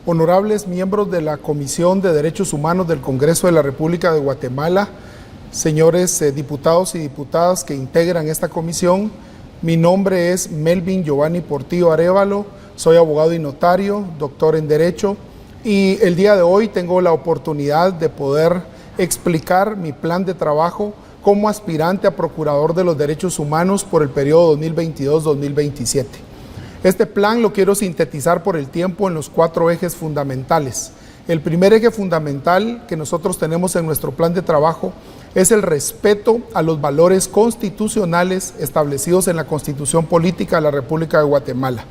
honorables miembros de la Comisión de Derechos Humanos del Congreso de la República de Guatemala, señores diputados y diputadas que integran esta comisión, mi nombre es Melvin Giovanni Portillo Arévalo, soy abogado y notario, doctor en Derecho, y el día de hoy tengo la oportunidad de poder explicar mi plan de trabajo como aspirante a Procurador de los Derechos Humanos por el periodo 2022-2027. Este plan lo quiero sintetizar por el tiempo en los 4 ejes fundamentales. El primer eje fundamental que nosotros tenemos en nuestro plan de trabajo es el respeto a los valores constitucionales establecidos en la Constitución Política de la República de Guatemala.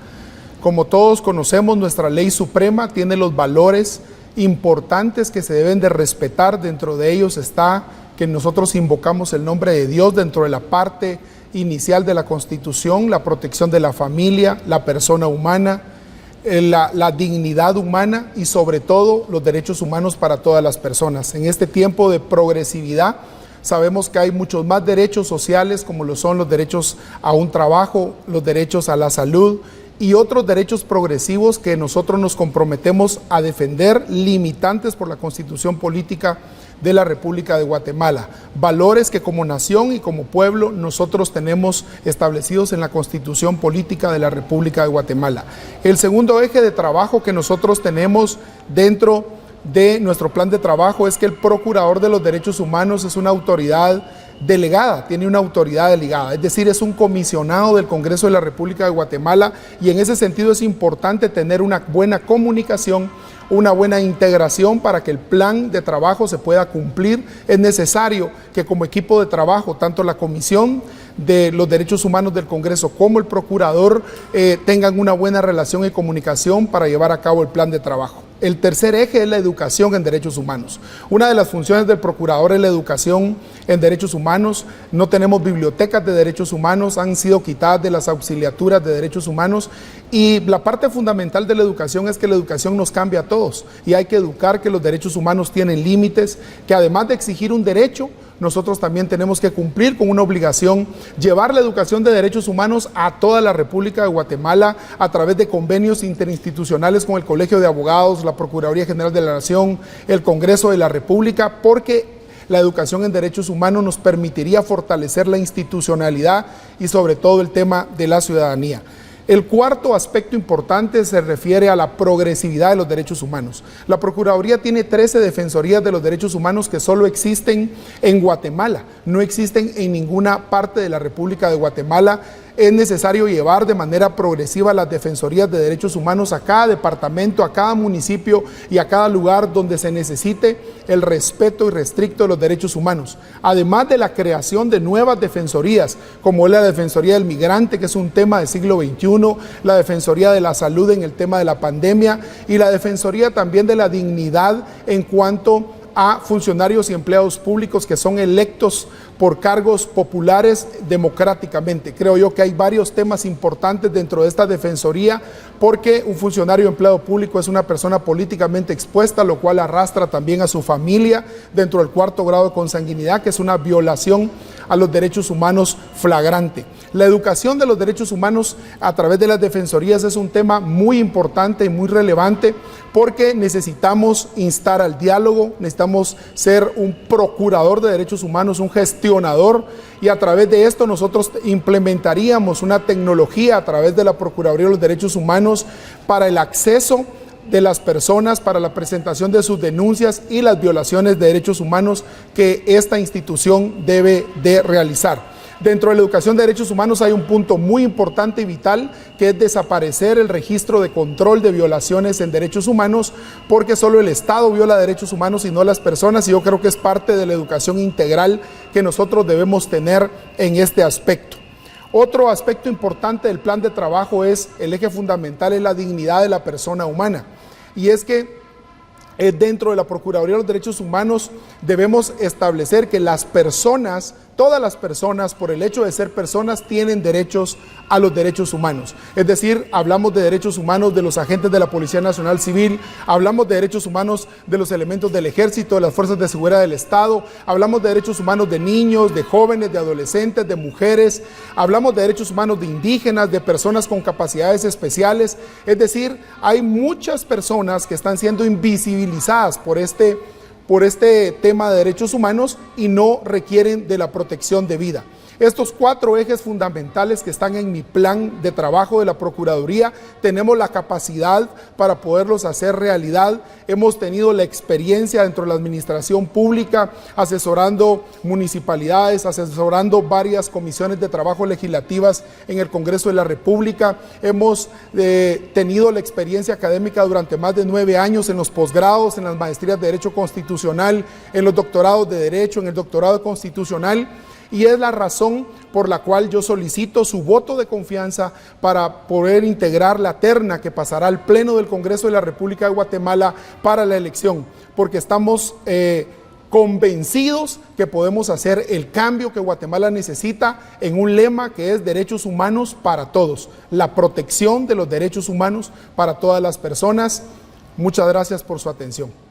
Como todos conocemos, nuestra ley suprema tiene los valores importantes que se deben de respetar. Dentro de ellos está que nosotros invocamos el nombre de Dios dentro de la parte inicial de la Constitución, la protección de la familia, la persona humana, la dignidad humana y sobre todo los derechos humanos para todas las personas. En este tiempo de progresividad sabemos que hay muchos más derechos sociales, como lo son los derechos a un trabajo, los derechos a la salud y otros derechos progresivos que nosotros nos comprometemos a defender, limitantes por la Constitución Política de la República de Guatemala. Valores que como nación y como pueblo nosotros tenemos establecidos en la Constitución Política de la República de Guatemala. El segundo eje de trabajo que nosotros tenemos dentro de nuestro plan de trabajo es que el Procurador de los Derechos Humanos es una autoridad delegada, tiene una autoridad delegada, es decir, es un comisionado del Congreso de la República de Guatemala, y en ese sentido es importante tener una buena comunicación, una buena integración para que el plan de trabajo se pueda cumplir. Es necesario que como equipo de trabajo, tanto la Comisión de los Derechos Humanos del Congreso como el Procurador tengan una buena relación y comunicación para llevar a cabo el plan de trabajo. El tercer eje es la educación en derechos humanos. Una de las funciones del Procurador es la educación en derechos humanos. No tenemos bibliotecas de derechos humanos, han sido quitadas de las auxiliaturas de derechos humanos, y la parte fundamental de la educación es que la educación nos cambia a todos y hay que educar que los derechos humanos tienen límites, que además de exigir un derecho, nosotros también tenemos que cumplir con una obligación, llevar la educación de derechos humanos a toda la República de Guatemala a través de convenios interinstitucionales con el Colegio de Abogados, la Procuraduría General de la Nación, el Congreso de la República, porque la educación en derechos humanos nos permitiría fortalecer la institucionalidad y sobre todo el tema de la ciudadanía. El cuarto aspecto importante se refiere a la progresividad de los derechos humanos. La Procuraduría tiene 13 defensorías de los derechos humanos que solo existen en Guatemala, no existen en ninguna parte de la República de Guatemala. Es necesario llevar de manera progresiva las defensorías de derechos humanos a cada departamento, a cada municipio y a cada lugar donde se necesite el respeto irrestricto de los derechos humanos. Además de la creación de nuevas defensorías, como es la Defensoría del Migrante, que es un tema del siglo XXI, la Defensoría de la Salud en el tema de la pandemia y la Defensoría también de la dignidad en cuanto a funcionarios y empleados públicos que son electos por cargos populares democráticamente. Creo yo que hay varios temas importantes dentro de esta defensoría, porque un funcionario empleado público es una persona políticamente expuesta, lo cual arrastra también a su familia dentro del 4º grado de consanguinidad, que es una violación a los derechos humanos flagrante. La educación de los derechos humanos a través de las defensorías es un tema muy importante y muy relevante, porque necesitamos instar al diálogo, necesitamos ser un procurador de derechos humanos, un gestionador, y a través de esto nosotros implementaríamos una tecnología a través de la Procuraduría de los Derechos Humanos para el acceso de las personas, para la presentación de sus denuncias y las violaciones de derechos humanos que esta institución debe de realizar. Dentro de la educación de derechos humanos hay un punto muy importante y vital, que es desaparecer el registro de control de violaciones en derechos humanos, porque solo el Estado viola derechos humanos y no las personas, y yo creo que es parte de la educación integral que nosotros debemos tener en este aspecto. Otro aspecto importante del plan de trabajo es, el eje fundamental es la dignidad de la persona humana, y es que dentro de la Procuraduría de los Derechos Humanos debemos establecer que las personas Todas las personas, por el hecho de ser personas, tienen derechos a los derechos humanos. Es decir, hablamos de derechos humanos de los agentes de la Policía Nacional Civil, hablamos de derechos humanos de los elementos del Ejército, de las Fuerzas de Seguridad del Estado, hablamos de derechos humanos de niños, de jóvenes, de adolescentes, de mujeres, hablamos de derechos humanos de indígenas, de personas con capacidades especiales. Es decir, hay muchas personas que están siendo invisibilizadas por este tema de derechos humanos y no requieren de la protección debida. Estos 4 ejes fundamentales que están en mi plan de trabajo de la Procuraduría, tenemos la capacidad para poderlos hacer realidad. Hemos tenido la experiencia dentro de la administración pública, asesorando municipalidades, asesorando varias comisiones de trabajo legislativas en el Congreso de la República. Hemos tenido la experiencia académica durante más de 9 años en los posgrados, en las maestrías de Derecho Constitucional, en los doctorados de Derecho, en el doctorado constitucional. Y es la razón por la cual yo solicito su voto de confianza para poder integrar la terna que pasará al Pleno del Congreso de la República de Guatemala para la elección, porque estamos convencidos que podemos hacer el cambio que Guatemala necesita en un lema que es derechos humanos para todos, la protección de los derechos humanos para todas las personas. Muchas gracias por su atención.